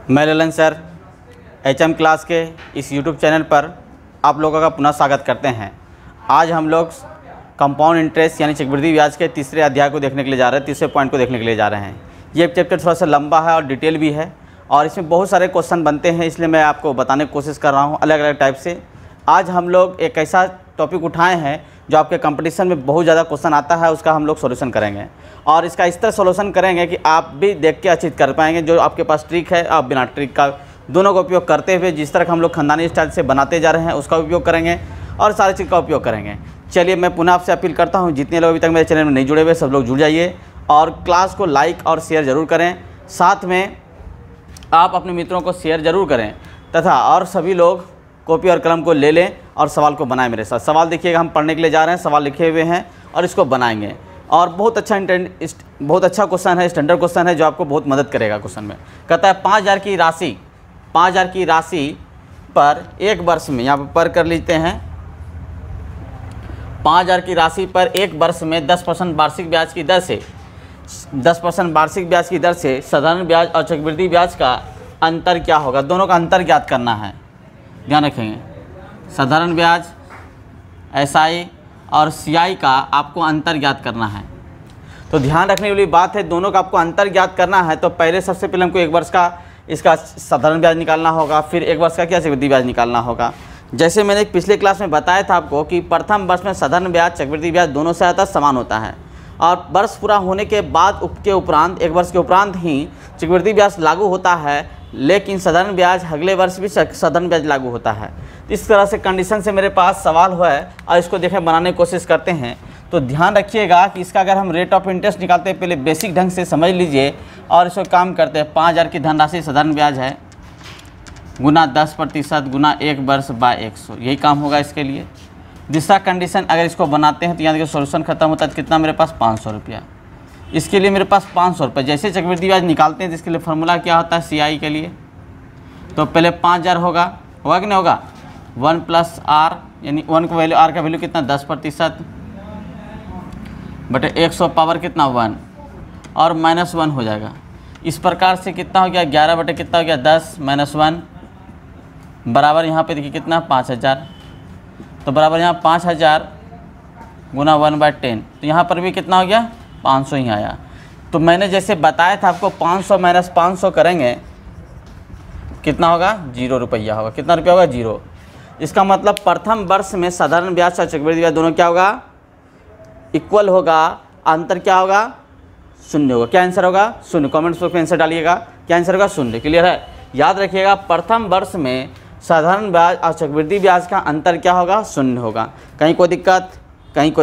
मैं Lalan sir HM class के इस यूट्यूब चैनल पर आप लोगों का पुनः स्वागत करते हैं। आज हम लोग कंपाउंड इंटरेस्ट यानी चक्रवृद्धि ब्याज के तीसरे अध्याय को देखने के लिए जा रहे हैं, तीसरे पॉइंट को देखने के लिए जा रहे हैं। ये चैप्टर थोड़ा सा लंबा है और डिटेल भी है और इसमें बहुत सारे क्वेश्चन बनते हैं, इसलिए मैं आपको बताने की कोशिश कर रहा हूँ अलग अलग टाइप से। आज हम लोग एक ऐसा टॉपिक उठाए हैं जो आपके कंपटीशन में बहुत ज़्यादा क्वेश्चन आता है, उसका हम लोग सॉल्यूशन करेंगे और इसका इस तरह सॉल्यूशन करेंगे कि आप भी देख के अच्छी कर पाएंगे। जो आपके पास ट्रिक है आप बिना ट्रिक का दोनों का उपयोग करते हुए जिस तरह हम लोग खानदानी स्टाइल से बनाते जा रहे हैं उसका उपयोग करेंगे और सारी चीज़ का उपयोग करेंगे। चलिए मैं पुनः आपसे अपील करता हूँ, जितने लोग अभी तक मेरे चैनल में नहीं जुड़े हुए सब लोग जुड़ जाइए और क्लास को लाइक और शेयर ज़रूर करें। साथ में आप अपने मित्रों को शेयर ज़रूर करें तथा और सभी लोग कॉपी और कलम को ले लें और सवाल को बनाएं मेरे साथ। सवाल देखिएगा, हम पढ़ने के लिए जा रहे हैं, सवाल लिखे हुए हैं और इसको बनाएंगे और बहुत अच्छा क्वेश्चन है, स्टैंडर्ड क्वेश्चन है जो आपको बहुत मदद करेगा। क्वेश्चन में कहता है 5000 की राशि पर एक वर्ष में, यहाँ पर कर लेते हैं 5000 की राशि पर एक वर्ष में 10% वार्षिक ब्याज की दर से 10% वार्षिक ब्याज की दर से साधारण ब्याज और चक्रवृद्धि ब्याज का अंतर क्या होगा। दोनों का अंतर ज्ञात करना है, ध्यान रखेंगे। साधारण ब्याज SI और CI का आपको अंतर ज्ञात करना है। तो ध्यान रखने वाली बात है, दोनों का आपको अंतर ज्ञात करना है तो पहले सबसे पहले हमको एक वर्ष का इसका साधारण ब्याज निकालना होगा, फिर एक वर्ष का क्या चक्रवृद्धि ब्याज निकालना होगा। जैसे मैंने पिछले क्लास में बताया था आपको कि प्रथम वर्ष में साधारण ब्याज चक्रवृद्धि ब्याज दोनों से आता समान होता है और वर्ष पूरा होने के बाद के उपरांत एक वर्ष के उपरांत ही चक्रवृद्धि ब्याज लागू होता है, लेकिन साधारण ब्याज अगले वर्ष भी साधारण ब्याज लागू होता है। इस तरह से कंडीशन से मेरे पास सवाल हुआ है और इसको देखें बनाने की कोशिश करते हैं। तो ध्यान रखिएगा कि इसका अगर हम रेट ऑफ इंटरेस्ट निकालते हैं पहले बेसिक ढंग से समझ लीजिए और इसको काम करते हैं। 5000 की धनराशि साधारण ब्याज है गुना 10% गुना एक वर्ष बाय 100, यही काम होगा इसके लिए। दूसरा कंडीशन अगर इसको बनाते हैं तो यहाँ देखिए सोल्यूशन खत्म होता है, कितना मेरे पास 500 रुपया। इसके लिए मेरे पास 500 रुपये। जैसे चक्रवृद्धि ब्याज निकालते हैं जिसके लिए फार्मूला क्या होता है CI के लिए, तो पहले 5000 होगा कि नहीं होगा 1 + R, यानी 1 का वैल्यू R का वैल्यू कितना 10% बटे 100 पावर कितना 1 और -1 हो जाएगा। इस प्रकार से कितना हो गया 11 बटे कितना हो गया 10 - 1 बराबर यहाँ पे देखिए कितना 5000, तो बराबर यहाँ 5000 गुना 1/10, तो यहाँ पर भी कितना हो गया 500 ही आया। तो मैंने जैसे बताया था आपको 500 - 500 करेंगे कितना होगा 0 रुपया होगा। कितना रुपया होगा 0। इसका मतलब प्रथम वर्ष में साधारण ब्याज और चक्रवृद्धि ब्याज दोनों क्या होगा इक्वल होगा, अंतर क्या होगा 0 होगा। क्या आंसर होगा 0। कमेंट्स बॉक्स में आंसर डालिएगा, क्या आंसर होगा 0। क्लियर है, याद रखिएगा प्रथम वर्ष में साधारण ब्याज और चक्रवृद्धि ब्याज का अंतर क्या होगा 0 होगा। कहीं कोई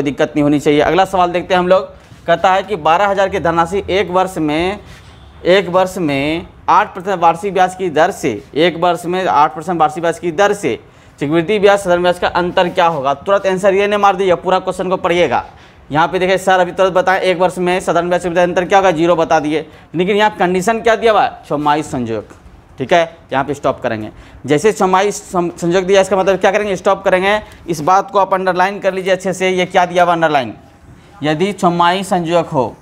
दिक्कत नहीं होनी चाहिए। अगला सवाल देखते हैं हम लोग। कहता है कि 12000 की धनराशि एक वर्ष में 8% वार्षिक ब्याज की दर से, एक वर्ष में 8% वार्षिक ब्याज की दर से चक्रवृद्धि ब्याज साधारण ब्याज का अंतर क्या होगा। तुरंत आंसर ये नहीं मार दीजिए, पूरा क्वेश्चन को पढ़िएगा। यहाँ पे देखिए सर अभी तुरंत बताएं एक वर्ष में साधारण ब्याज का अंतर क्या होगा 0 बता दिए, लेकिन यहाँ कंडीशन क्या दिया हुआ है छमाही संयोग। ठीक है, यहाँ पे स्टॉप करेंगे। जैसे छमाही संयोग दिया इसका मतलब क्या करेंगे स्टॉप करेंगे। इस बात को आप अंडरलाइन कर लीजिए अच्छे से, ये क्या दिया हुआ अंडरलाइन। यदि छमाही संयोग हो,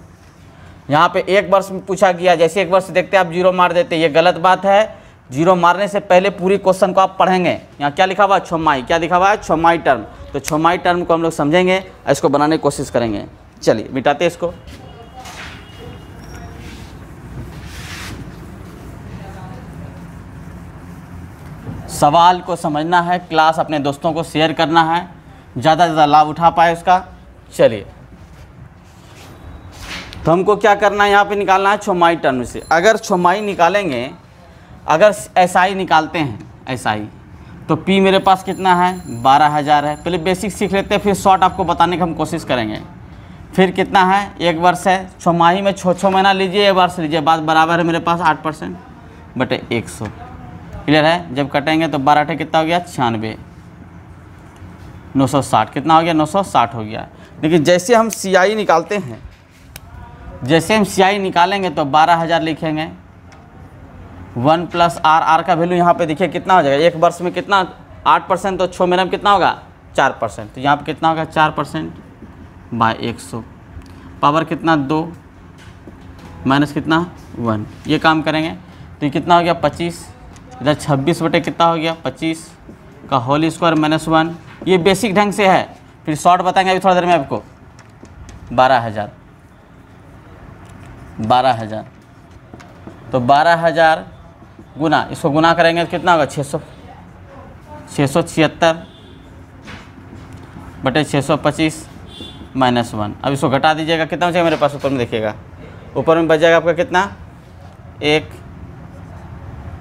यहाँ पे एक वर्ष में पूछा गया, जैसे एक वर्ष देखते आप 0 मार देते, ये गलत बात है। 0 मारने से पहले पूरी क्वेश्चन को आप पढ़ेंगे। यहाँ क्या लिखा हुआ है छमाही, क्या लिखा हुआ है छमाही टर्म। तो छमाही टर्म को हम लोग समझेंगे, इसको बनाने की कोशिश करेंगे। चलिए मिटाते इसको। सवाल को समझना है, क्लास अपने दोस्तों को शेयर करना है, ज़्यादा से ज़्यादा लाभ उठा पाए उसका। चलिए तो हमको क्या करना है, यहाँ पे निकालना है छमाही टर्म से। अगर छमाही निकालेंगे, अगर SI निकालते हैं SI, तो P मेरे पास कितना है 12000 है। पहले बेसिक सीख लेते हैं, फिर शॉर्ट आपको बताने की हम कोशिश करेंगे। फिर कितना है एक वर्ष है, छमाही में 6 महीना लीजिए, एक वर्ष लीजिए, बात बराबर है मेरे पास 8% बटे 100। क्लियर है, जब कटेंगे तो 12 कितना हो गया 96, 960 कितना हो गया 960 हो गया। लेकिन जैसे हम CI निकालते हैं, जैसे हम CI निकालेंगे तो 12000 लिखेंगे 1 + R का वैल्यू यहाँ पे देखिए कितना हो जाएगा एक वर्ष में कितना 8%, तो 6 महीने में कितना होगा 4%, तो यहाँ पे कितना होगा 4% बाय 100 पावर कितना 2 माइनस कितना 1। ये काम करेंगे तो ये कितना हो गया 25, इधर 26 बटे कितना हो गया 25 का होल स्क्वायर -1। ये बेसिक ढंग से है, फिर शॉर्ट बताएंगे अभी थोड़ा देर में आपको। 12,000 तो 12,000 गुना, इसको गुना करेंगे तो कितना होगा 676 बटे 625 -1। अब इसको घटा दीजिएगा, कितना बचेगा मेरे पास ऊपर में देखिएगा, ऊपर में बच जाएगा आपका कितना 1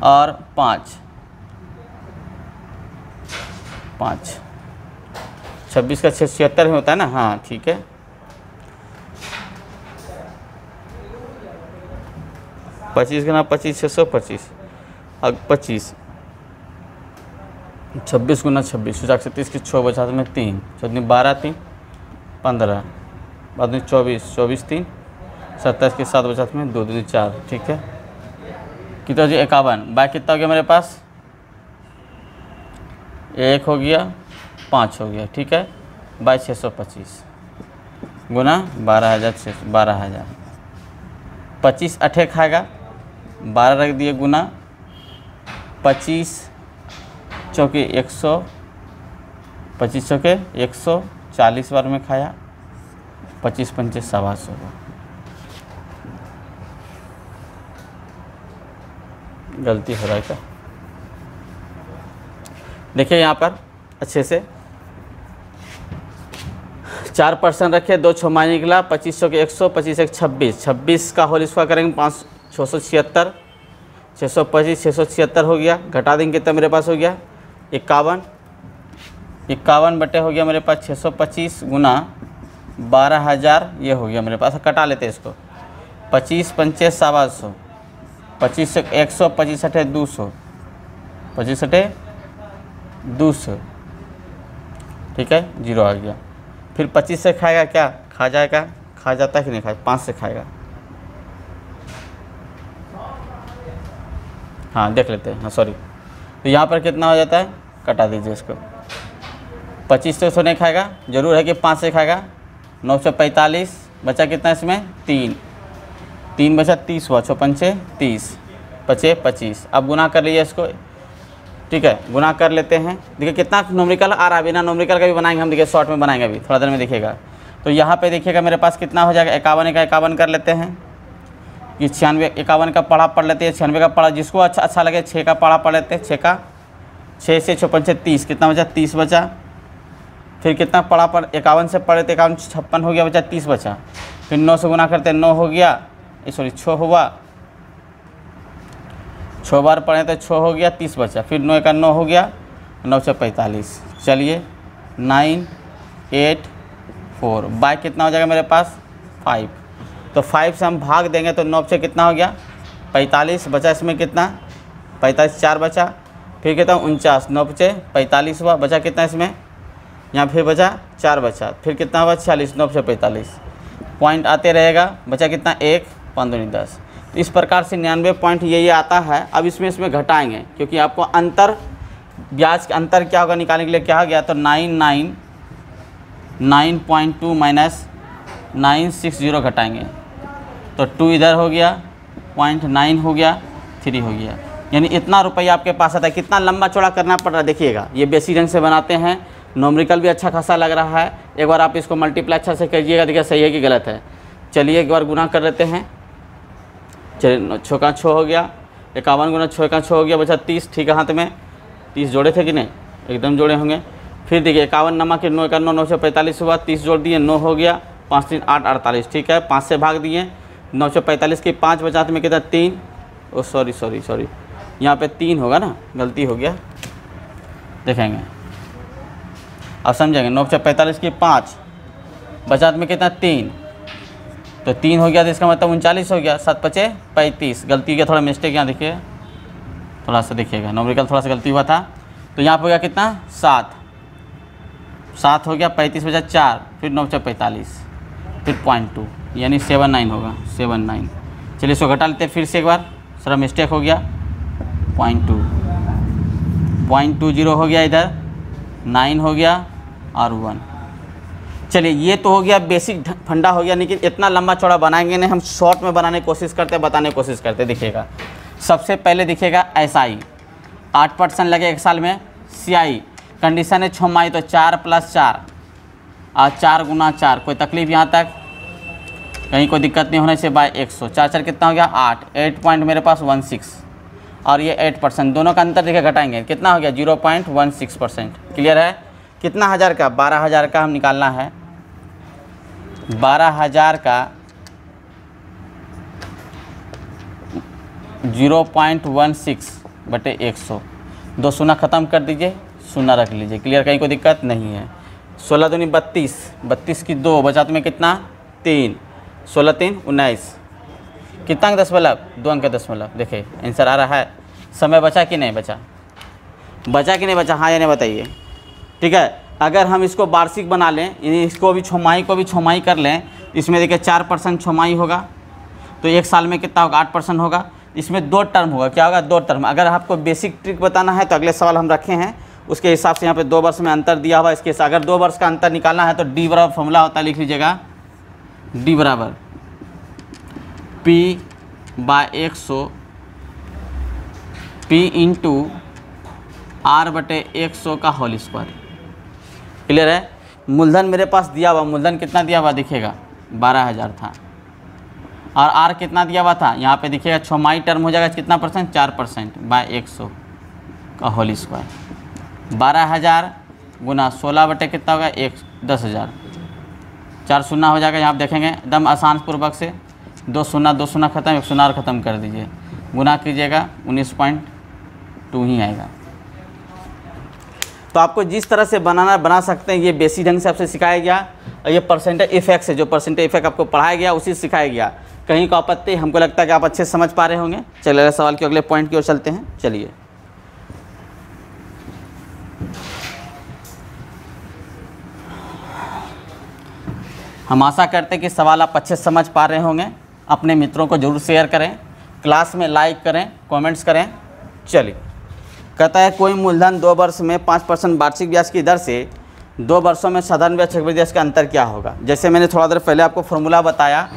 और 5 26 का 76 में होता है ना, हाँ ठीक है। पच्चीस गुना 25 625 अब 25 26 गुना 26 36 की 6 बचा में 3 14 12 3 15 बाद में 24 24 3 27 के 7 बचा में 2 2 4 ठीक है। कितना जी 51 बाय कितना हो गया मेरे पास 1 हो गया 5 हो गया ठीक है बाय 625 गुना 12,000 25 अठे खाएगा 12 रख दिए गुना 25 चौके 100 25 चौके 140 बार में खाया 25 पंचे 125 गलती हो रहा है क्या। देखिए यहाँ पर अच्छे से 4% रखे 2 6 निकला 25 चौके 100 25 1 26 26 का होल स्क्वायर करेंगे 5 676 625 676 हो गया घटा देंगे कितना मेरे पास हो गया 51 बटे हो गया मेरे पास 625 गुना 12,000 ये हो गया मेरे पास। कटा लेते हैं इसको 25 पंचे 125 25 से 100 25 अठे 200 25 अठे 200 ठीक है 0 आ गया। फिर 25 से खाएगा क्या खा जाएगा खा जाता है कि नहीं खाए 5 से खाएगा हाँ देख लेते हैं हाँ सॉरी। तो यहाँ पर कितना हो जाता है कटा दीजिए इसको 25 से उसको नहीं खाएगा जरूर है कि 5 से खाएगा 9 से 45 बचा कितना इसमें 3 बचा 30 हुआ 6 पंचे 30 बचे 25। अब गुना कर लीजिए इसको ठीक है गुना कर लेते हैं। देखिए कितना नोमरिकल आ रहा है बिना नोमरिकल का भी बनाएंगे हम देखिए शॉर्ट में बनाएंगे अभी थोड़ा देर में देखिएगा। तो यहाँ पे देखिएगा मेरे पास कितना हो जाएगा 51 का 51 कर लेते हैं कि 96 51 का पढ़ा पढ़ लेते हैं 96 का पढ़ा जिसको अच्छा लगे 6 का पढ़ा पढ़ लेते हैं 6 का 6 से 6 पंचे 30 कितना बचा 30 बचा। फिर कितना पढ़ा पढ़ 51 से पढ़े थे 51 56 हो गया बचा 30 बचा। फिर 9 से गुना करते 9 हो गया सॉरी 6 हुआ 6 बार पढ़े तो 6 हो गया 30 बचा। फिर 9 का 9 हो गया 9 से 45 चलिए 9 8 4 बाय कितना हो जाएगा मेरे पास 5। तो 5 से हम भाग देंगे तो 9 से कितना हो गया 45 बचा इसमें कितना 45 4 बचा। फिर कितना 49 9 से 45 हुआ बचा कितना इसमें यहाँ फिर बचा 4 बचा। फिर कितना हुआ 46 9 से 45 पॉइंट आते रहेगा बचा कितना 1 5 2 10। इस प्रकार से 99 पॉइंट ये आता है। अब इसमें घटाएंगे क्योंकि आपको अंतर ब्याज का अंतर क्या होगा निकालने के लिए क्या हो गया तो 9.2 माइनस 960 घटाएंगे तो 2 इधर हो गया 0.9 हो गया 3 हो गया यानी इतना रुपया आपके पास आता है। कितना लंबा चौड़ा करना पड़ रहा है देखिएगा ये बेसिक ढंग से बनाते हैं नोमरिकल भी अच्छा खासा लग रहा है। एक बार आप इसको मल्टीप्लाई अच्छा से कीजिएगा देखिए सही है कि गलत है। चलिए एक बार गुना कर लेते हैं चलिए 6 का 6 हो गया 51 गुना 6 का 6 हो गया बचा 30 ठीक है हाथ में 30 जोड़े थे कि नहीं एकदम जोड़े होंगे। फिर देखिए 51 नमा के 9 का 9 से 45 हुआ 30 जोड़ दिए 9 हो गया 5 3 8 48 ठीक है 5 से भाग दिए 9 से 45 की 5 बचा में कितना 3 ओ सॉरी यहाँ पे 3 होगा ना गलती हो गया देखेंगे अब समझेंगे 9 से 45 की 5 बचात में कितना 3 तो 3 हो गया तो इसका मतलब 39 हो गया 7 5 35 गलती का थोड़ा मिस्टेक यहाँ देखिए थोड़ा सा देखिएगा नोमरिकल थोड़ा सा गलती हुआ था। तो यहाँ पर हो गया कितना 7 हो गया 35 बचा 4 फिर 9 से 45 फिर 0.2 यानी 79 होगा 79। चलिए इसको घटा लेते हैं फिर से एक बार थोड़ा मिस्टेक हो गया 0.20 हो गया इधर 9 हो गया और 1। चलिए ये तो हो गया बेसिक फंडा हो गया लेकिन इतना लंबा चौड़ा बनाएंगे नहीं हम शॉर्ट में बनाने की कोशिश करते हैं बताने की कोशिश करते देखिएगा। सबसे पहले दिखेगा SI 8% लगे 1 साल में। CI कंडीशन है छमाही, तो 4 + 4 और 4 × 4, कोई तकलीफ यहाँ तक, कहीं कोई दिक्कत नहीं होने से बाय 100, 4 4 कितना हो गया 8 पॉइंट मेरे पास 16, और ये 8%, दोनों का अंतर देखिए घटाएंगे कितना हो गया 0.16%। क्लियर है? कितना हज़ार का, 12,000 का हम निकालना है। 12,000 का 0.16/100, 2 शून्य ख़त्म कर दीजिए, शून्य रख लीजिए। क्लियर? कहीं कोई दिक्कत नहीं है। 16 दूनी 32, 32 की 2 बचा तुम्हें कितना 3, 16 3 19, कितना अंक दशमलव 2 अंक दशमलव। देखिए आंसर आ रहा है। समय बचा कि नहीं बचा, बचा कि नहीं बचा, हाँ या नहीं बताइए। ठीक है, अगर हम इसको वार्षिक बना लें, यानी इसको भी छमाही को भी छमाही कर लें, इसमें देखिए 4% छमाही होगा, तो 1 साल में कितना होगा 8% होगा। इसमें 2 टर्म होगा, क्या होगा 2 टर्म। अगर आपको बेसिक ट्रिक बताना है तो अगले सवाल हम रखे हैं, उसके हिसाब से यहाँ पे 2 वर्ष में अंतर दिया हुआ। इसके अगर 2 वर्ष का अंतर निकालना है तो D बराबर फॉर्मूला होता है, लिख लीजिएगा D बराबर P/100 P × R/100 का होल स्क्वायर। क्लियर है? मूलधन मेरे पास दिया हुआ, मूलधन कितना दिया हुआ दिखेगा 12,000 था, और R कितना दिया हुआ था यहाँ पे दिखेगा, छमाही टर्म हो जाएगा कितना %, 4% बाय 100 का होल स्क्वायर। 12,000 गुना 16 बटे कितना होगा 10,000, 4 शून्य हो जाएगा। यहाँ आप देखेंगे एकदम आसान पूर्वक से, 2 शून्य खत्म, 1 शून्य और ख़त्म कर दीजिए, गुना कीजिएगा 19.2 ही आएगा। तो आपको जिस तरह से बनाना बना सकते हैं, ये बेसिक ढंग से आपसे सिखाया गया, और ये परसेंटेज इफेक्ट से, जो परसेंटेज इफेक्ट आपको पढ़ाया गया उसी सिखाया गया। कहीं का आपत्ति, हमको लगता है कि आप अच्छे से समझ पा रहे होंगे। चलिए अगले सवाल के अगले पॉइंट की ओर चलते हैं। चलिए हम आशा करते हैं कि सवाल आप अच्छे से समझ पा रहे होंगे। अपने मित्रों को जरूर शेयर करें, क्लास में लाइक करें, कमेंट्स करें। चलिए, कहता है कोई मूलधन 2 वर्ष में 5% वार्षिक ब्याज की दर से 2 वर्षों में साधारण ब्याज चक्रवृद्धि ब्याज का अंतर क्या होगा। जैसे मैंने थोड़ा देर पहले आपको फॉर्मूला बताया,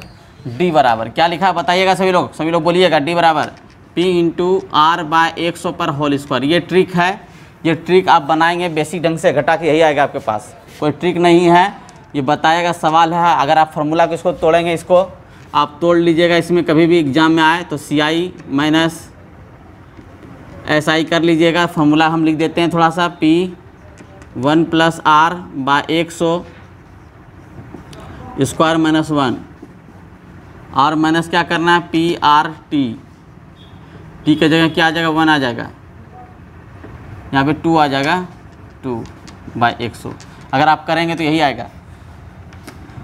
D बराबर क्या लिखा बताइएगा सभी लोग बोलिएगा। D बराबर P × R/100 पर होल स्क्वायर। ये ट्रिक है, ये ट्रिक आप बनाएंगे बेसिक ढंग से, घटा के यही आएगा आपके पास, कोई ट्रिक नहीं है, ये बताएगा सवाल है। अगर आप फार्मूला को इसको तोड़ेंगे, इसको आप तोड़ लीजिएगा, इसमें कभी भी एग्जाम में आए तो CI - SI कर लीजिएगा। फार्मूला हम लिख देते हैं थोड़ा सा, P1 + R/100 स्क्वायर -1, और माइनस क्या करना है PRT, T की जगह क्या आ जाएगा 1 आ जाएगा, यहाँ पे 2 आ जाएगा, 2/100। अगर आप करेंगे तो यही आएगा,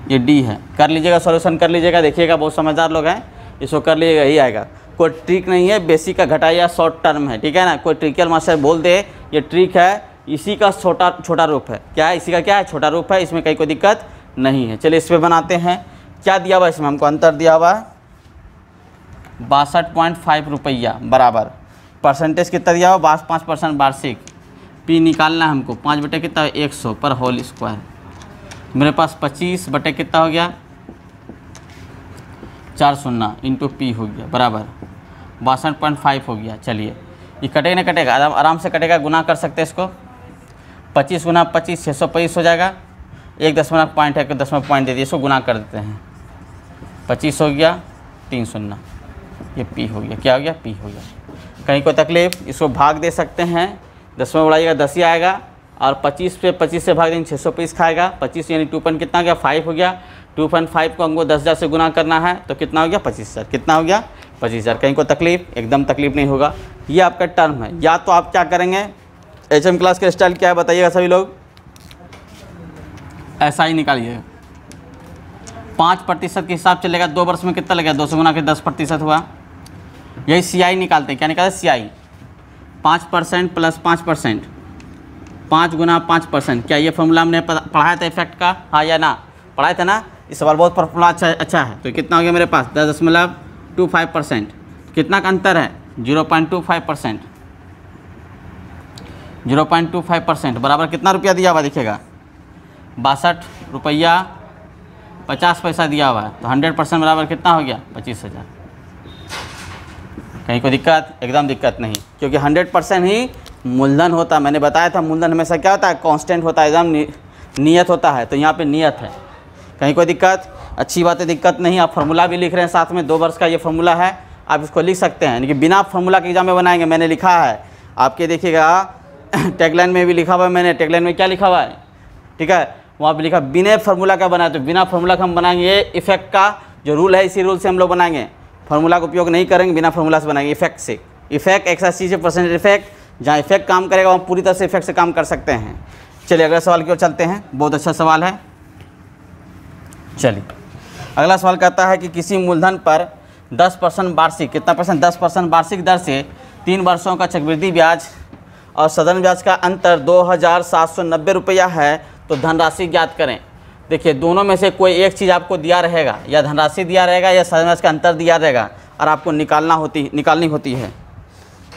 ये D है। कर लीजिएगा, सॉल्यूशन कर लीजिएगा, देखिएगा बहुत समझदार लोग हैं, इसको कर लीजिएगा, यही आएगा। कोई ट्रिक नहीं है, बेसिक का घटाया शॉर्ट टर्म है, ठीक है ना। कोई ट्रिकल मास्टर बोल दे ये ट्रिक है, इसी का छोटा रूप है। क्या है इसी का, क्या है छोटा रूप है, इसमें कहीं कोई दिक्कत नहीं है। चलिए इस पर बनाते हैं। क्या दिया हुआ इसमें हमको, अंतर दिया हुआ 62.5 रुपया बराबर, परसेंटेज कितना दिया हुआ 5% वार्षिक। P निकालना है हमको, 5 बटे कितना 100 पर होल स्क्वायर। मेरे पास 25 बटे कितना हो गया 4 शून्य इंटू P हो गया बराबर 62.5 हो गया। चलिए ये कटेगा ना कटेगा, आराम से कटेगा, गुना कर सकते हैं इसको। 25 गुना 25 625 हो जाएगा। 1 दशमलव पॉइंट है, 1 दशमलव पॉइंट दे दिए, इसको गुना कर देते हैं। 25 हो गया 3 शून्य, ये P हो गया, क्या हो गया P हो गया। कहीं कोई तकलीफ, इसको भाग दे सकते हैं, दशमलव बढ़ाइएगा 10 ही आएगा, और 25 पे 25 से भाग देंगे 625 खाएगा। 25 यानी 2 कितना हो गया 5 हो गया। 2.5 को हमको 10,000 से गुना करना है तो कितना हो गया 25,000, कितना हो गया 25,000। कहीं को तकलीफ, एकदम तकलीफ नहीं होगा। ये आपका टर्म है। या तो आप क्या करेंगे, HM क्लास का स्टाइल क्या है बताइएगा सभी लोग, ऐसा ही निकालिएगा। 5% के हिसाब चलेगा, 2 वर्ष में कितना लगेगा 200 गुना के 10% हुआ। यही CI निकालते हैं, क्या निकालते हैं CI 5% + 5%, 5 गुना 5%। क्या ये फॉर्मूला हमने पढ़ाया था इफेक्ट का, हाँ या ना, पढ़ाया था ना। इस सवाल बहुत फॉर्मूला अच्छा है। तो कितना हो गया मेरे पास 10.25%। कितना का अंतर है 0.25%, 0.25% बराबर कितना रुपया दिया हुआ दिखेगा 62 रुपया 50 पैसा दिया हुआ है। तो 100% बराबर कितना हो गया 25,000। कहीं कोई दिक्कत? एकदम दिक्कत नहीं, क्योंकि 100% ही मूलधन होता है। मैंने बताया था मूलधन हमेशा क्या होता है? कांस्टेंट होता है, एकदम नियत होता है। तो यहाँ पे नियत है, कहीं कोई दिक्कत? अच्छी बात है, दिक्कत नहीं। आप फार्मूला भी लिख रहे हैं साथ में, 2 वर्ष का ये फार्मूला है, आप इसको लिख सकते हैं। लेकिन बिना फार्मूला के एग्जाम में बनाएंगे, मैंने लिखा है आपके, देखिएगा टैगलाइन में भी लिखा हुआ है मैंने। टैगलाइन में क्या लिखा हुआ है? ठीक है, वहाँ पे लिखा बिना फार्मूला का बनाए। तो बिना फार्मूला का हम बनाएंगे, ये इफेक्ट का जो रूल है, इसी रूल से हम लोग बनाएंगे। फार्मूला का उपयोग नहीं करेंगे, बिना फार्मूला से बनाएंगे इफेक्ट से। इफेक्ट एक ऐसा चीज़ है, परसेंटेज इफेक्ट, जहाँ इफेक्ट काम करेगा वहाँ पूरी तरह से इफेक्ट से काम कर सकते हैं। चलिए अगला सवाल की ओर चलते हैं, बहुत अच्छा सवाल है। चलिए अगला सवाल कहता है कि किसी मूलधन पर 10% वार्षिक, कितना परसेंट? 10% वार्षिक दर से 3 वर्षों का चक्रवृद्धि ब्याज और साधारण ब्याज का अंतर 2790 रुपया है, तो धनराशि ज्ञात करें। देखिए दोनों में से कोई एक चीज़ आपको दिया रहेगा, या धनराशि दिया रहेगा या साधारण ब्याज का अंतर दिया रहेगा, और आपको निकालनी होती है।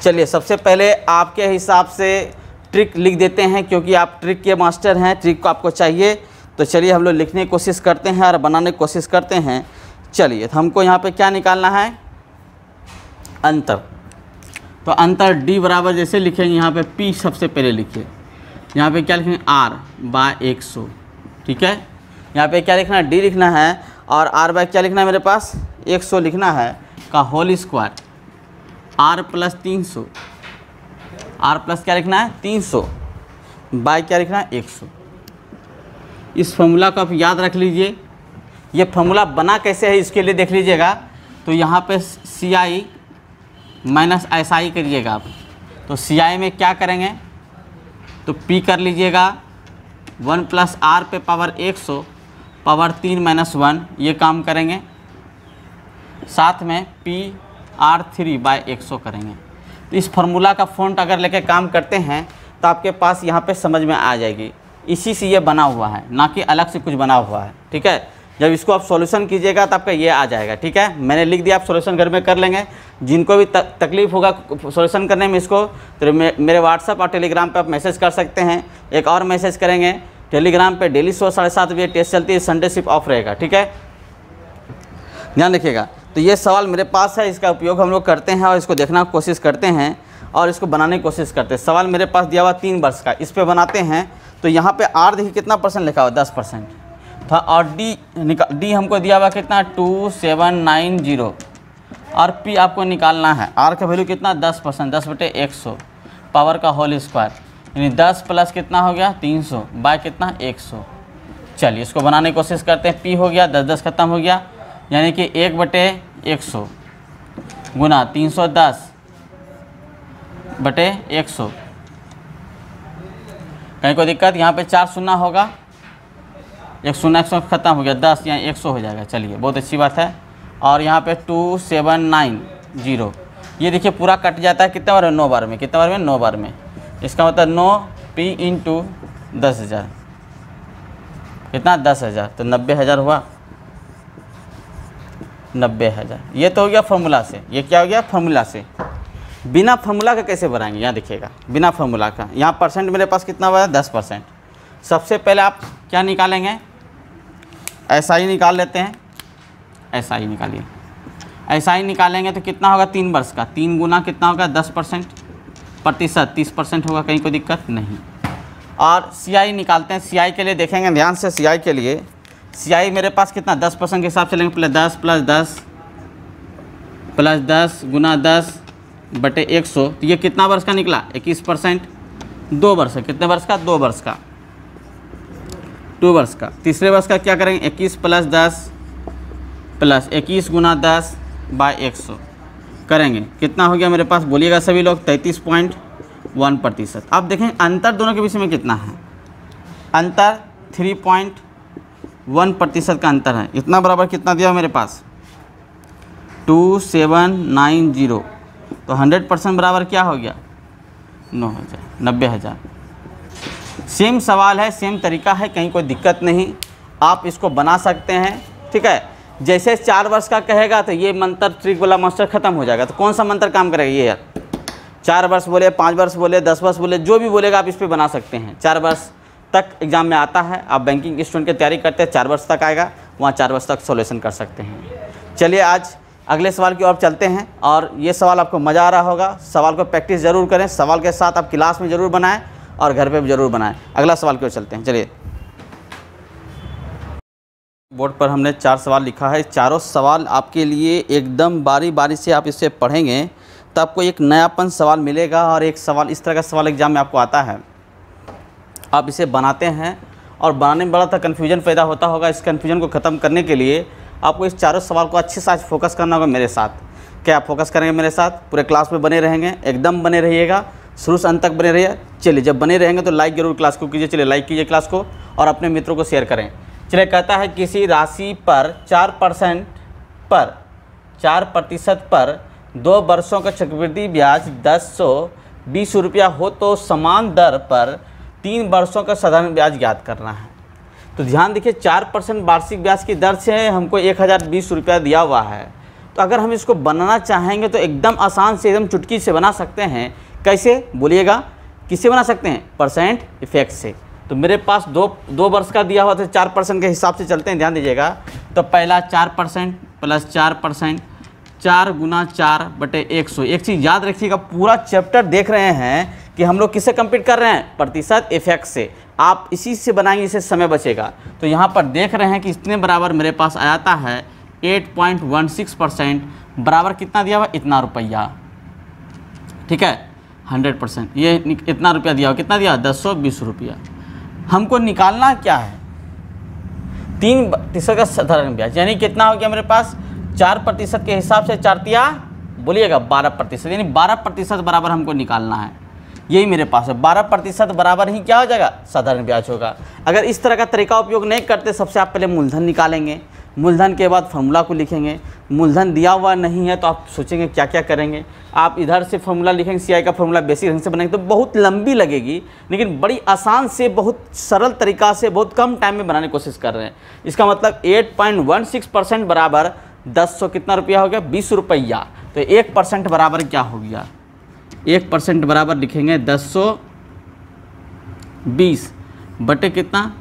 चलिए सबसे पहले आपके हिसाब से ट्रिक लिख देते हैं, क्योंकि आप ट्रिक के मास्टर हैं, ट्रिक को आपको चाहिए। तो चलिए हम लोग लिखने की कोशिश करते हैं और बनाने की कोशिश करते हैं। चलिए तो हमको यहाँ पे क्या निकालना है? अंतर। तो अंतर D बराबर जैसे लिखेंगे, यहाँ पे P सबसे पहले लिखिए, यहाँ पे क्या लिखेंगे? R/100। ठीक है, यहाँ पे क्या लिखना है? D लिखना है, और R/ क्या लिखना है मेरे पास? 100 लिखना है का whole square, R + 300, R plus क्या लिखना है? 300 बाय क्या लिखना है? 100। इस फॉर्मूला को आप याद रख लीजिए। ये फॉर्मूला बना कैसे है इसके लिए देख लीजिएगा। तो यहाँ पे CI माइनस SI करिएगा आप। तो CI में क्या करेंगे? तो P कर लीजिएगा 1 + R पे पावर 100 पावर 3 - 1, ये काम करेंगे। साथ में PR3/100 करेंगे। तो इस फार्मूला का फ़ॉन्ट अगर लेके काम करते हैं तो आपके पास यहाँ पे समझ में आ जाएगी। इसी से ये बना हुआ है, ना कि अलग से कुछ बना हुआ है। ठीक है, जब इसको आप सॉल्यूशन कीजिएगा तो आपका ये आ जाएगा। ठीक है, मैंने लिख दिया, आप सॉल्यूशन घर में कर लेंगे। जिनको भी तकलीफ़ होगा सॉल्यूशन करने में इसको, तो मेरे व्हाट्सअप और टेलीग्राम पे आप मैसेज कर सकते हैं। एक और मैसेज करेंगे, टेलीग्राम पे डेली 7:30 बजे टेस्ट चलती है, संडे सिर्फ ऑफ रहेगा। ठीक है, ध्यान रखिएगा। तो ये सवाल मेरे पास है, इसका उपयोग हम लोग करते हैं और इसको देखना की कोशिश करते हैं और इसको बनाने की कोशिश करते हैं। सवाल मेरे पास दिया हुआ 3 वर्ष का, इस पे बनाते हैं। तो यहाँ पे R देखिए कितना परसेंट लिखा हुआ? 10% था। और D हमको दिया हुआ कितना? 2790। और P आपको निकालना है। R का वैल्यू कितना? 10%, 10/100 पावर का होल स्क्वायर, यानी 10 प्लस कितना हो गया? 300 बाय कितना? 100। चलिए इसको बनाने की कोशिश करते हैं। P हो गया 10 खत्म हो गया, यानी कि 1/100 गुना 310/100। कहीं कोई दिक्कत? यहाँ पे 4 शून्य होगा, 1 शून्य 100 खत्म हो गया, 10 यहाँ 100 हो जाएगा। चलिए बहुत अच्छी बात है। और यहाँ पे 2790, ये देखिए पूरा कट जाता है कितने बार में? 9 बार में। कितने बार में? 9 बार में। इसका मतलब 9P × 10,000 कितना? 10,000। तो 90,000 हुआ, 90,000। ये तो हो गया फार्मूला से। ये क्या हो गया? फार्मूला से। बिना फार्मूला का कैसे बनाएंगे? यहाँ देखिएगा, बिना फार्मूला का। यहाँ परसेंट मेरे पास कितना हुआ है? 10%। सबसे पहले आप क्या निकालेंगे? SI निकाल लेते हैं। SI निकालिए। SI निकालेंगे तो कितना होगा? 3 वर्ष का। 3 गुना कितना होगा? 10%, प्रतिशत 30% होगा। कहीं कोई दिक्कत नहीं। और CI निकालते हैं। CI के लिए देखेंगे ध्यान से। CI के लिए CI मेरे पास कितना? 10% के हिसाब से लेंगे। पहले 10 + 10 गुना 10/100। तो ये कितना वर्ष का निकला? 21%। 2 वर्ष का। कितने वर्ष का? 2 वर्ष का। 2 वर्ष का। तीसरे वर्ष का क्या करेंगे? 21 + 10 + 21 गुना 10/100 करेंगे। कितना हो गया मेरे पास? बोलिएगा सभी लोग। 33.1%। अब देखें अंतर दोनों के बीच में कितना है? अंतर 3.1% का अंतर है। इतना बराबर कितना दिया मेरे पास? 2790। तो 100% बराबर क्या हो गया? 9,000, 90,000। सेम सवाल है, सेम तरीका है, कहीं कोई दिक्कत नहीं। आप इसको बना सकते हैं। ठीक है, जैसे 4 वर्ष का कहेगा तो ये मंत्र ट्रिक वाला मास्टर खत्म हो जाएगा। तो कौन सा मंत्र काम करेगा ये यार? 4 वर्ष बोले, 5 वर्ष बोले, 10 वर्ष बोले, जो भी बोलेगा आप इस पर बना सकते हैं। 4 वर्ष तक एग्जाम में आता है। आप बैंकिंग स्टूडेंट की तैयारी करते हैं, 4 वर्ष तक आएगा, वहाँ 4 वर्ष तक सॉल्यूशन कर सकते हैं। चलिए आज अगले सवाल की ओर चलते हैं, और ये सवाल आपको मज़ा आ रहा होगा। सवाल को प्रैक्टिस ज़रूर करें, सवाल के साथ आप क्लास में ज़रूर बनाएं और घर पे भी ज़रूर बनाएं। अगला सवाल की ओर चलते हैं, चलिए। बोर्ड पर हमने 4 सवाल लिखा है। चारों सवाल आपके लिए एकदम बारी बारी से आप इसे पढ़ेंगे तो आपको एक नयापन सवाल मिलेगा, और एक सवाल इस तरह का सवाल एग्जाम में आपको आता है, आप इसे बनाते हैं और बनाने में बड़ा सा कन्फ्यूजन पैदा होता होगा। इस कन्फ्यूजन को ख़त्म करने के लिए आपको इस चारों सवाल को अच्छे से आज फोकस करना होगा मेरे साथ। क्या आप फोकस करेंगे मेरे साथ? पूरे क्लास में बने रहेंगे, एकदम बने रहिएगा, शुरू से अंत तक बने रहिए। चलिए, जब बने रहेंगे तो लाइक जरूर क्लास को कीजिए। चलिए लाइक कीजिए क्लास को और अपने मित्रों को शेयर करें। चलिए, कहता है किसी राशि पर 4% पर 2 वर्षों का चक्रवृद्धि ब्याज 1020 रुपया हो तो समान दर पर 3 वर्षों का साधारण ब्याज ज्ञात करना है। तो ध्यान देखिए, 4% वार्षिक ब्याज की दर से हमको 1020 रुपया दिया हुआ है। तो अगर हम इसको बनाना चाहेंगे तो एकदम आसान से, एकदम चुटकी से बना सकते हैं। कैसे बोलिएगा? किससे बना सकते हैं? परसेंट इफेक्ट से। तो मेरे पास दो वर्ष का दिया हुआ था, 4% के हिसाब से चलते हैं, ध्यान दीजिएगा। तो पहला 4% प्लस 4%, 4 गुना 4/100। एक चीज़ याद रखिएगा, पूरा चैप्टर देख रहे हैं कि हम लोग किससे कंप्लीट कर रहे हैं? प्रतिशत इफेक्ट से। आप इसी से बनाएंगे, इससे समय बचेगा। तो यहाँ पर देख रहे हैं कि इतने बराबर मेरे पास आता है 8.16%, बराबर कितना दिया हुआ? इतना रुपया, ठीक है, 100%। ये इतना रुपया दिया हुआ, कितना दिया? 1020 रुपया। हमको निकालना क्या है? 3% का साधारण ब्याज, यानी कितना हो गया मेरे पास? 4% के हिसाब से 4 तिया बोलिएगा 12%, यानी 12% बराबर हमको निकालना है। यही मेरे पास है, 12% बराबर ही क्या हो जाएगा? साधारण ब्याज होगा। अगर इस तरह का तरीका उपयोग नहीं करते, सबसे आप पहले मूलधन निकालेंगे, मूलधन के बाद फॉर्मूला को लिखेंगे। मूलधन दिया हुआ नहीं है तो आप सोचेंगे क्या क्या करेंगे। आप इधर से फॉर्मूला लिखेंगे, सीआई का फॉर्मूला बेसिक ढंग से बनाएंगे तो बहुत लंबी लगेगी, लेकिन बड़ी आसान से, बहुत सरल तरीका से, बहुत कम टाइम में बनाने की कोशिश कर रहे हैं। इसका मतलब 8.16% बराबर 10 कितना रुपया हो गया? 20 रुपया। तो 1% बराबर क्या हो गया? 1% बराबर लिखेंगे 1020 बटे कितना?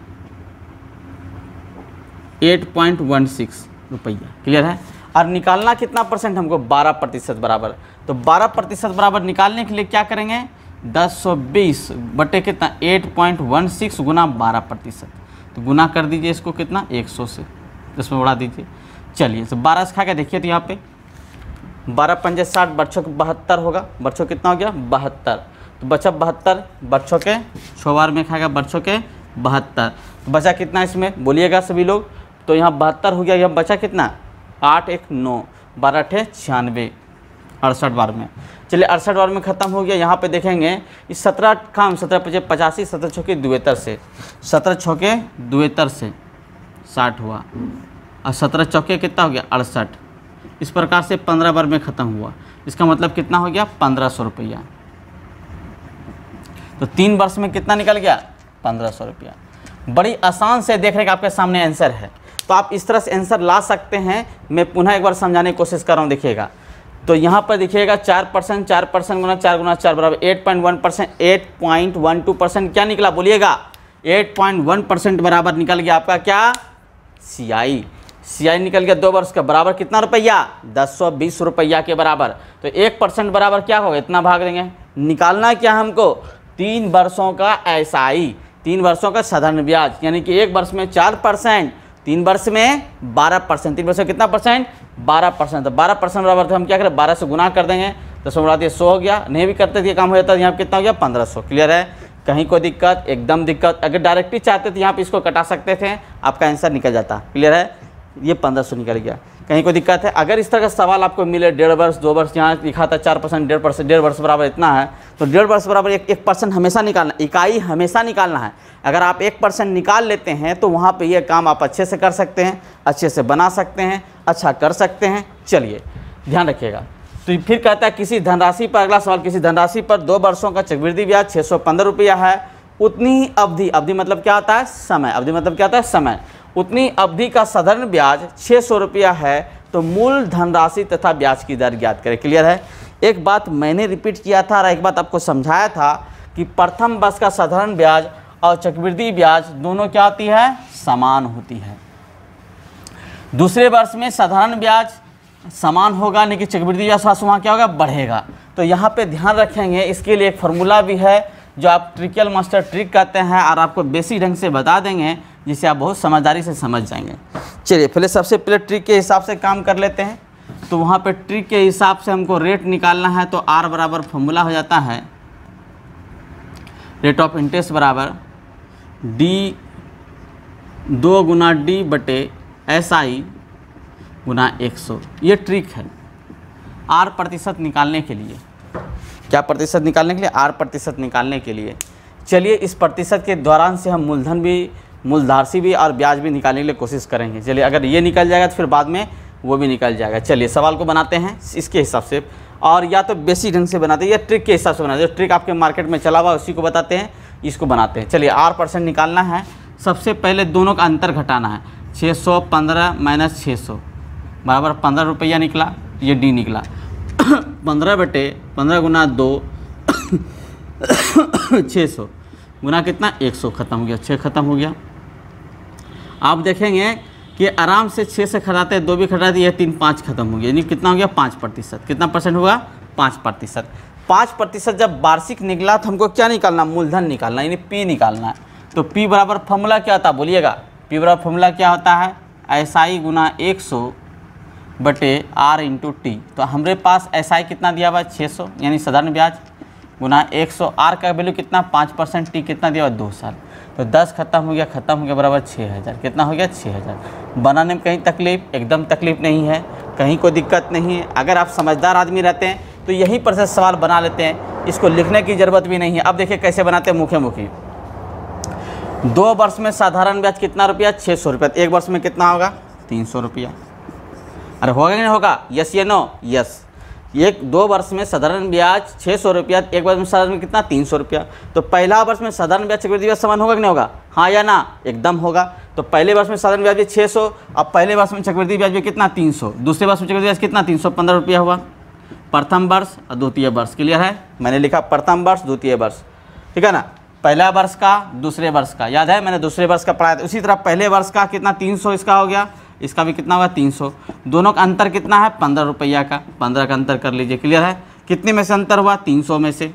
8.16 रुपया। क्लियर है? और निकालना कितना परसेंट हमको? 12% बराबर। तो 12% बराबर निकालने के लिए क्या करेंगे? 1020 बटे कितना? 8.16 गुना 12%। तो गुना कर दीजिए इसको कितना? 100 से, इसमें बढ़ा दीजिए। चलिए, तो 12 से खा के देखिए, तो यहाँ पे 12 पंजे 60, बच्चों के 72 होगा। बच्चों कितना हो गया? 72। तो बचा 72, बच्चों के 6 बार में खाएगा, बच्चों के 72। तो बचा कितना इसमें बोलिएगा सभी लोग? तो यहाँ 72 हो गया, यहाँ बचा कितना? 8 1 9, 12 8 96, 68 बार में। चलिए 68 बार में ख़त्म हो गया। यहाँ पे देखेंगे इस 17 काम 17 5 85, 17 छक्के 72 से, 17 छक्के 72 से 60 हुआ, और 17 चौके कितना हो गया? 68। इस प्रकार से 15 बार में ख़त्म हुआ। इसका मतलब कितना हो गया? 1500 रुपया। तो 3 वर्ष में कितना निकल गया? 1500 रुपया। बड़ी आसान से देख रहे हैं कि आपके सामने आंसर है, तो आप इस तरह से आंसर ला सकते हैं। मैं पुनः एक बार समझाने की कोशिश कर रहा हूँ, देखिएगा। तो यहाँ पर देखिएगा 4% 4% गुना 4 गुना 4 बराबर 8.1%, 8.12% क्या निकला बोलिएगा? 8.1% बराबर निकल गया आपका क्या? सीआई। सीआई निकल गया 2 वर्ष का, बराबर कितना रुपया? 1020 रुपया के बराबर। तो 1% बराबर क्या होगा? इतना भाग देंगे। निकालना क्या हमको? 3 वर्षों का एसआई, 3 वर्षों का साधारण ब्याज, यानी कि 1 वर्ष में 4%, 3 वर्ष में 12%, 3 वर्ष में कितना परसेंट? 12%। तो 12% बराबर तो हम क्या करें? 12 से गुना कर देंगे, 10 बढ़ा दिए 100 हो गया। नहीं भी करते थे काम हो जाता है। यहाँ कितना हो गया? 1500। क्लियर है? कहीं कोई दिक्कत? एकदम दिक्कत। अगर डायरेक्टली चाहते थे यहाँ पे इसको कटा सकते थे, आपका आंसर निकल जाता। क्लियर है? ये 1500 निकल गया। कहीं कोई दिक्कत है? अगर इस तरह का सवाल आपको मिले 1.5 वर्ष 2 वर्ष, यहाँ लिखा था 4%, 1.5%, 1.5 वर्ष बराबर इतना है, तो 1.5 वर्ष बराबर 1% हमेशा निकालना, इकाई हमेशा निकालना है। अगर आप 1% निकाल लेते हैं तो वहाँ पे ये काम आप अच्छे से कर सकते हैं, अच्छे से बना सकते हैं, अच्छा कर सकते हैं। चलिए ध्यान रखिएगा। तो फिर कहता है किसी धनराशि पर, अगला सवाल, किसी धनराशि पर 2 वर्षों का चक्रवृद्धि ब्याज 615 रुपया है, उतनी ही अवधि, अवधि मतलब क्या होता है? समय। अवधि मतलब क्या होता है? समय। उतनी अवधि का साधारण ब्याज 600 रुपया है, तो मूल धनराशि तथा ब्याज की दर ज्ञात करें। क्लियर है? एक बात मैंने रिपीट किया था और एक बात आपको समझाया था कि प्रथम वर्ष का साधारण ब्याज और चक्रवृद्धि ब्याज दोनों क्या होती है? समान होती है। दूसरे वर्ष में साधारण ब्याज समान होगा, नहीं कि चक्रवृद्धि ब्याज राशि वहाँ क्या होगा, बढ़ेगा। तो यहाँ पे ध्यान रखेंगे, इसके लिए एक फार्मूला भी है जो आप ट्रिकल मास्टर ट्रिक कहते हैं, और आपको बेसिक ढंग से बता देंगे जिसे आप बहुत समझदारी से समझ जाएंगे। चलिए पहले सबसे पहले ट्रिक के हिसाब से काम कर लेते हैं। तो वहाँ पे ट्रिक के हिसाब से हमको रेट निकालना है, तो आर बराबर फॉर्मूला हो जाता है रेट ऑफ इंटरेस्ट बराबर डी 2 गुना डी बटे SI गुना 100। ये ट्रिक है आर प्रतिशत निकालने के लिए। क्या प्रतिशत निकालने के लिए? आर प्रतिशत निकालने के लिए। चलिए इस प्रतिशत के दौरान से हम मूलधन भी, मूलधारसी भी और ब्याज भी निकालने के लिए कोशिश करेंगे। चलिए अगर ये निकल जाएगा तो फिर बाद में वो भी निकल जाएगा। चलिए सवाल को बनाते हैं इसके हिसाब से, और या तो बेसिक ढंग से बनाते हैं या ट्रिक के हिसाब से बनाते हैं। जो ट्रिक आपके मार्केट में चला हुआ उसी को बताते हैं, इसको बनाते हैं। चलिए R% निकालना है। सबसे पहले दोनों का अंतर घटाना है। 615 माइनस 600 बराबर 15 रुपया निकला, ये डी निकला। 15 बटे 15 गुना 2 600 गुना कितना 100, ख़त्म हो गया, 6 ख़त्म हो गया। आप देखेंगे कि आराम से 6 से घटाते हैं, 2 भी घटाते हैं, 3 5 खत्म हो गया, यानी कितना हो गया 5%। कितना परसेंट हुआ? 5%। 5% जब वार्षिक निकला तो हमको क्या निकालना? मूलधन निकालना, यानी P निकालना है। तो P बराबर फॉर्मूला क्या होता है बोलिएगा? P बराबर फॉर्मूला क्या होता है? SI गुना 100 बटे R इंटू टी। तो हमारे पास SI कितना दिया हुआ है? 600, यानी साधारण ब्याज गुना 100। R का वैल्यू कितना? 5%। टी कितना दिया हुआ? 2 साल। तो 10 खत्म हो गया बराबर 6000। कितना हो गया? 6000। बनाने में कहीं तकलीफ? एकदम तकलीफ नहीं है, कहीं कोई दिक्कत नहीं है। अगर आप समझदार आदमी रहते हैं तो यहीं पर से सवाल बना लेते हैं, इसको लिखने की ज़रूरत भी नहीं है। अब देखिए कैसे बनाते हैं मुखे मुखी। 2 वर्ष में साधारण ब्याज कितना रुपया? 600 रुपया। 1 वर्ष में कितना होगा? 300 रुपया। अरे होगा कि नहीं होगा? यस या नो? यस। 2 वर्ष में साधारण ब्याज 600 रुपया, 1 वर्ष में साधारण में कितना? 300 रुपया। तो पहला वर्ष में साधारण ब्याज चक्रवृद्धि ब्याज समान होगा कि नहीं होगा? हाँ या ना? एकदम होगा। तो पहले वर्ष में साधारण ब्याज भी 600, अब पहले वर्ष में चक्रवृद्धि ब्याज भी कितना? 300। दूसरे वर्ष में चक्रवृद्धि ब्याज कितना? 315 रुपया हुआ। प्रथम वर्ष और द्वितीय वर्ष, क्लियर है? मैंने लिखा प्रथम वर्ष द्वितीय वर्ष, ठीक है ना? पहला वर्ष का, दूसरे वर्ष का, याद है मैंने दूसरे वर्ष का पढ़ाया था। उसी तरह पहले वर्ष का कितना? 300 इसका हो गया, इसका भी कितना होगा? 300। दोनों का अंतर कितना है? 15 रुपया का। 15 का अंतर कर लीजिए, क्लियर है? कितने में से अंतर हुआ? 300 में से,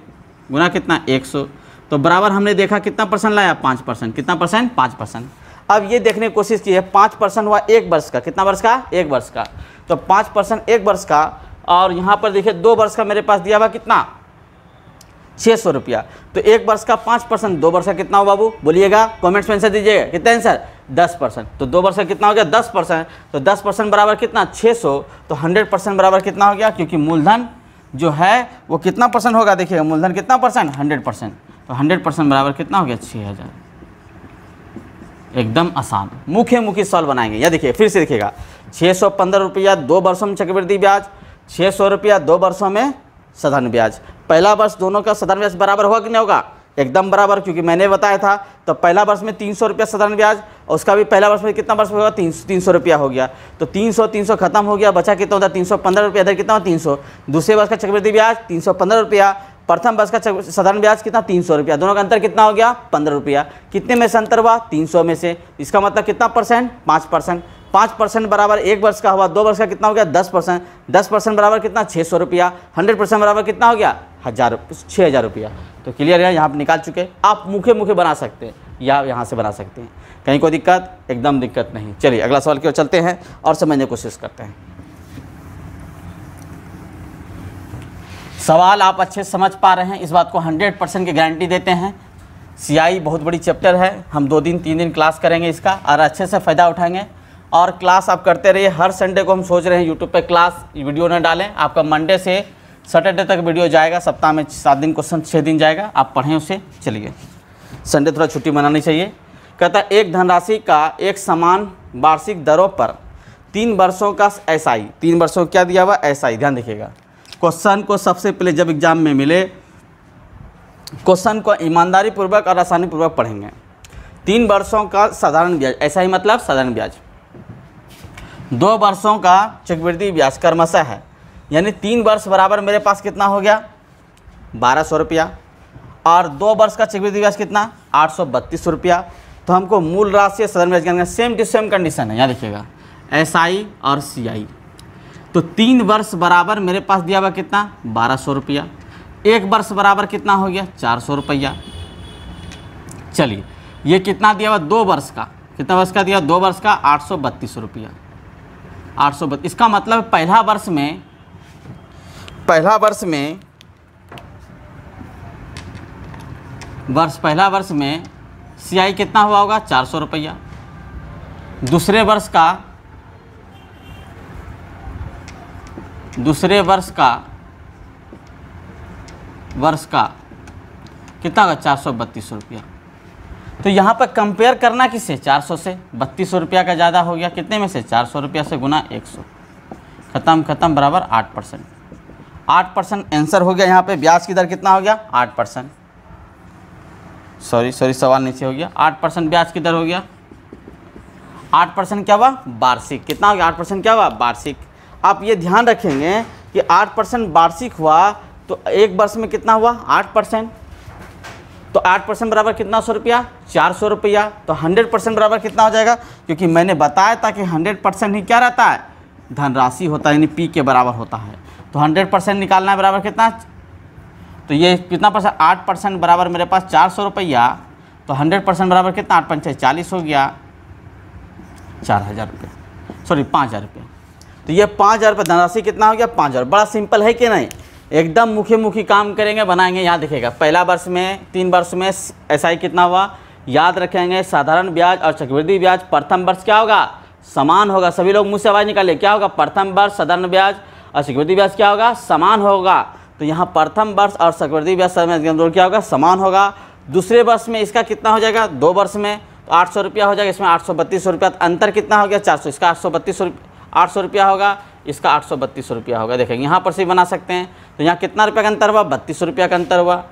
गुना कितना? 100। तो बराबर हमने देखा कितना परसेंट लाया? 5%। कितना परसेंट? 5%। अब ये देखने की कोशिश की है, 5% हुआ 1 वर्ष का। कितना वर्ष का? 1 वर्ष का। तो 5% 1 वर्ष का, और यहाँ पर देखिए 2 वर्ष का मेरे पास दिया हुआ कितना? 600 रुपया। तो 1 वर्ष का 5%, 2 वर्ष का कितना हो बाबू? बोलिएगा, कमेंट्स में आंसर दीजिएगा। कितना आंसर? 10%। तो 2 वर्ष का कितना हो गया? 10%। तो 10% बराबर कितना? 600। तो 100% बराबर कितना हो गया? क्योंकि मूलधन जो है वो कितना परसेंट होगा? देखिएगा मूलधन कितना परसेंट? 100%। तो 100% बराबर कितना हो गया? 6000। एकदम आसान मुखे मुखी सवाल बनाएंगे। या देखिए फिर से देखिएगा, 615 रुपया 2 वर्षों में चक्रवृद्धि ब्याज, 600 रुपया 2 वर्षों में साधारण ब्याज। पहला वर्ष दोनों का साधारण ब्याज बराबर होगा कि नहीं होगा? एकदम बराबर, क्योंकि मैंने बताया था। तो पहला वर्ष में 300 रुपया साधारण ब्याज, और उसका भी पहला वर्ष में कितना वर्ष होगा? 300 रुपया हो गया। तो 300 खत्म हो गया, बचा कितना होता? 315 रुपया। इधर कितना? 300। दूसरे वर्ष का चक्रवृद्धि ब्याज 315 रुपया, प्रथम वर्ष का साधारण ब्याज कितना? 300 रुपया। दोनों का अंतर कितना हो गया? 15 रुपया। कितने में से अंतर हुआ? 300 में से। इसका मतलब कितना परसेंट? 5%। 5% बराबर 1 वर्ष का हुआ, 2 वर्ष का कितना हो गया? 10%। 10% बराबर कितना? 600 रुपया। 100% बराबर कितना हो गया? 6000 रुपया। तो क्लियर है? यहाँ पर निकाल चुके। आप मुखे मुखे बना सकते हैं या यहाँ से बना सकते हैं, कहीं कोई दिक्कत? एकदम दिक्कत नहीं। चलिए अगला सवाल की ओर चलते हैं और समझने की कोशिश करते हैं। सवाल आप अच्छे से समझ पा रहे हैं, इस बात को 100% की गारंटी देते हैं। CI बहुत बड़ी चैप्टर है, हम 2 दिन 3 दिन क्लास करेंगे इसका और अच्छे से फ़ायदा उठाएंगे। और क्लास आप करते रहिए। हर संडे को हम सोच रहे हैं यूट्यूब पे क्लास वीडियो न डालें। आपका मंडे से सैटरडे तक वीडियो जाएगा, सप्ताह में 7 दिन क्वेश्चन 6 दिन जाएगा, आप पढ़ें उसे। चलिए संडे थोड़ा छुट्टी मनानी चाहिए। कहता है एक धनराशि का एक समान वार्षिक दरों पर 3 वर्षों का SI, 3 वर्षों क्या दिया हुआ? SI। ध्यान देखिएगा, क्वेश्चन को सबसे पहले जब एग्जाम में मिले, क्वेश्चन को ईमानदारी पूर्वक और आसानी पूर्वक पढ़ेंगे। 3 वर्षों का साधारण ब्याज, SI मतलब साधारण ब्याज, 2 वर्षों का चक्रवृद्धि ब्याज क्रमशः है, यानी 3 वर्ष बराबर मेरे पास कितना हो गया? 1200 रुपया, और 2 वर्ष का चक्रवृद्धि ब्याज कितना? 832 रुपया। तो हमको मूल राशि साधारण ब्याज करना, सेम टू सेम कंडीशन है। यहाँ देखिएगा SI और CI। तो 3 वर्ष बराबर मेरे पास दिया हुआ कितना 1200 रुपया, 1 वर्ष बराबर कितना हो गया 400 रुपया। चलिए ये कितना दिया हुआ 2 वर्ष का, कितना वर्ष का दिया 2 वर्ष का 832 रुपया, 832। इसका मतलब पहला वर्ष में CI कितना हुआ होगा 400 रुपया। दूसरे वर्ष का कितना होगा 432 रुपया। तो यहाँ पर कंपेयर करना किससे 400 से, 32 रुपया का ज़्यादा हो गया, कितने में से 400 रुपया से गुना 100, खत्म बराबर 8%। 8% आंसर हो गया। यहाँ पे ब्याज की दर कितना हो गया 8%, सॉरी सवाल नीचे हो गया, 8% ब्याज की दर हो गया। 8% क्या हुआ वार्षिक, कितना हो गया 8% क्या हुआ वार्षिक। आप ये ध्यान रखेंगे कि 8% वार्षिक हुआ तो 1 वर्ष में कितना हुआ 8%, तो 8% बराबर कितना 100 रुपया 400 रुपया। तो 100% बराबर कितना हो जाएगा, क्योंकि मैंने बताया था कि 100% ही क्या रहता है धनराशि होता है, यानी P के बराबर होता है। तो 100% निकालना है बराबर कितना, तो ये कितना परसेंट 8% बराबर मेरे पास 400 रुपया, तो 100% बराबर कितना 8 पंचे 40 हो गया 4000 रुपये, सॉरी 5000 रुपये। तो ये 5000 रुपये धनराशि कितना हो गया 5000। बड़ा सिंपल है कि नहीं, एकदम मुखी काम करेंगे बनाएंगे। यहाँ दिखेगा पहला वर्ष में 3 वर्ष में SI कितना हुआ याद रखेंगे। साधारण ब्याज और चक्रवृद्धि ब्याज प्रथम वर्ष क्या होगा समान होगा। सभी लोग मुँह से आवाज़ निकाले, क्या होगा प्रथम वर्ष साधारण ब्याज और चक्रवृद्धि ब्याज क्या होगा समान होगा। तो यहाँ प्रथम वर्ष और चक्रवृद्धि ब्याज क्या होगा समान होगा। दूसरे वर्ष में इसका कितना हो जाएगा 2 वर्ष में तो 800 रुपया हो जाएगा, इसमें 832 रुपया। अंतर कितना हो गया 400, इसका 800 रुपया होगा, इसका 832 रुपया होगा। देखेंगे यहाँ पर से बना सकते हैं। तो यहाँ कितना रुपया का अंतर हुआ 32 रुपया का अंतर हुआ।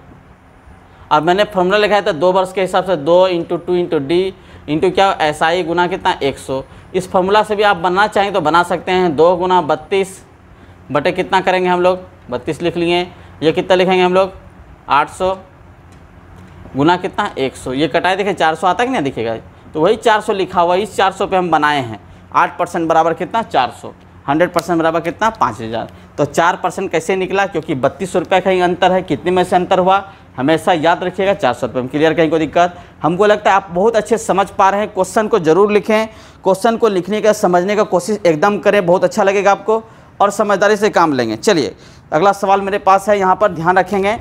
अब मैंने फॉर्मूला लिखा है तो 2 वर्ष के हिसाब से 2 × 2 × D इंटू क्या SI गुना कितना 100। इस फॉर्मूला से भी आप बनना चाहें तो बना सकते हैं। 2 गुना 32 बटे कितना करेंगे हम लोग 32 लिख लिए। ये कितना लिखेंगे हम लोग 800 गुना कितना 100। ये कटाए देखें 400 आता कि नहीं दिखेगा, तो वही 400 लिखा हुआ, इस 400 पे हम बनाए हैं। 8% बराबर कितना 400, 100% बराबर कितना 5000। तो 4% कैसे निकला, क्योंकि 32 रुपये का ही अंतर है। कितने में से अंतर हुआ हमेशा याद रखिएगा 400 रुपये में। क्लियर, कहीं कोई दिक्कत। हमको लगता है आप बहुत अच्छे समझ पा रहे हैं। क्वेश्चन को जरूर लिखें, क्वेश्चन को लिखने का समझने का कोशिश एकदम करें, बहुत अच्छा लगेगा आपको और समझदारी से काम लेंगे। चलिए अगला सवाल मेरे पास है, यहाँ पर ध्यान रखेंगे।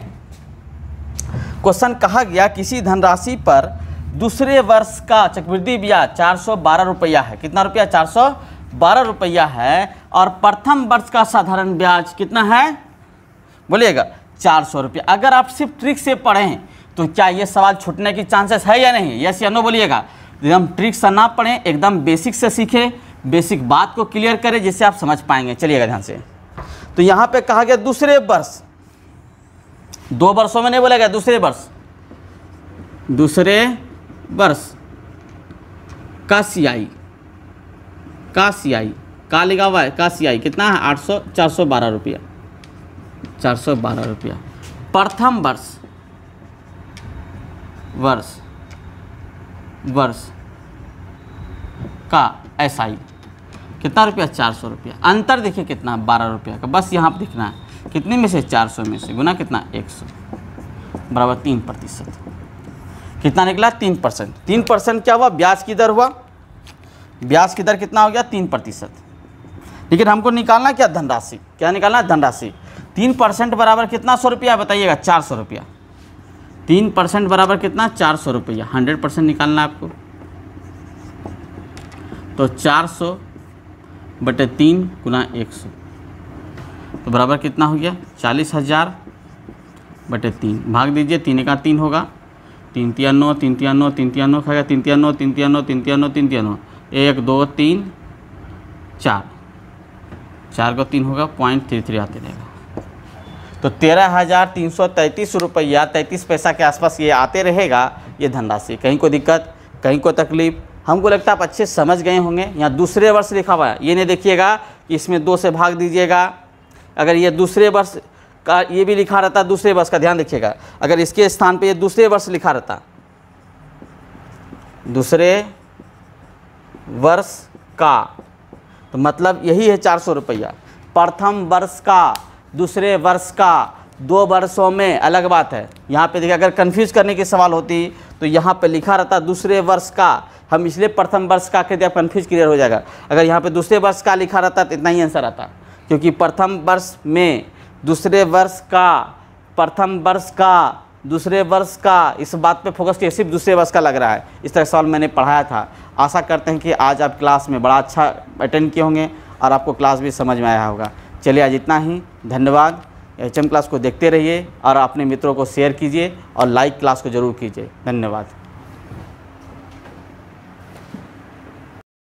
क्वेश्चन कहा गया किसी धनराशि पर दूसरे वर्ष का चक्रवृद्धि ब्याज 412 रुपया है। कितना रुपया 412 रुपया है, और प्रथम वर्ष का साधारण ब्याज कितना है बोलिएगा 400 रुपया। अगर आप सिर्फ ट्रिक से पढ़ें तो क्या ये सवाल छूटने की चांसेस है या नहीं, यस या नो बोलिएगा। एकदम ट्रिक से ना पढ़ें, एकदम बेसिक से सीखें, बेसिक बात को क्लियर करें जिससे आप समझ पाएंगे। चलिएगा ध्यान से। तो यहाँ पे कहा गया दूसरे वर्ष, 2 वर्षों में नहीं बोलेगा, दूसरे वर्ष का CI का लिखा हुआ है का CI कितना है 412 रुपया, 412 रुपया। प्रथम वर्ष का SI कितना रुपया 400 रुपया। अंतर देखिए कितना 12 रुपया का, बस यहाँ पर दिखना है। कितने में से 400 में से गुना कितना 100 बराबर 3%। कितना निकला 3%। 3% क्या हुआ ब्याज की दर हुआ, ब्याज की दर कितना हो गया 3%। लेकिन हमको निकालना क्या धनराशि, क्या निकालना धनराशि। 3% बराबर कितना 100 रुपया बताइएगा 400 रुपया। 3% बराबर कितना 400 रुपया। 100% निकालना आपको, तो 400 बटे 3 गुना 100 तो बराबर कितना हो गया 40,000 बटे 3। भाग दीजिए, 3 का 3 होगा, 3 तिया 9, 3 तिया 9, 3 तिया 9 खाएगा, 3 तिया 9, 3 तिया 9, 3 तिया 9, 3 तिया 9, 1 2 3 4, 4 को 3 होगा 0.33 आते रहेगा। तो 13,333 रुपया 33 पैसा के आसपास ये आते रहेगा ये धनराशि। कहीं को दिक्कत, कहीं को तकलीफ। हमको लगता है आप अच्छे समझ गए होंगे। यहाँ दूसरे वर्ष लिखा हुआ है, ये नहीं देखिएगा कि इसमें 2 से भाग दीजिएगा। अगर ये दूसरे वर्ष का ये भी लिखा रहता दूसरे वर्ष का, ध्यान रखिएगा। अगर इसके स्थान पे ये दूसरे वर्ष लिखा रहता, दूसरे वर्ष का, तो मतलब यही है 400 रुपया। प्रथम वर्ष का दूसरे वर्ष का 2 वर्षों में अलग बात है। यहाँ पे देखिए, अगर कंफ्यूज करने की सवाल होती तो यहाँ पे लिखा रहता दूसरे वर्ष का, हम इसलिए प्रथम वर्ष का कहते हैं, कंफ्यूज क्लियर हो जाएगा। अगर यहाँ पे दूसरे वर्ष का लिखा रहता तो इतना ही आंसर आता, क्योंकि प्रथम वर्ष में दूसरे वर्ष का, प्रथम वर्ष का दूसरे वर्ष का, इस बात पे फोकस किया, सिर्फ दूसरे वर्ष का लग रहा है। इस तरह सवाल मैंने पढ़ाया था। आशा करते हैं कि आज आप क्लास में बड़ा अच्छा अटेंड किए होंगे और आपको क्लास भी समझ में आया होगा। चलिए आज इतना ही, धन्यवाद। HM क्लास को देखते रहिए और अपने मित्रों को शेयर कीजिए और लाइक क्लास को ज़रूर कीजिए। धन्यवाद।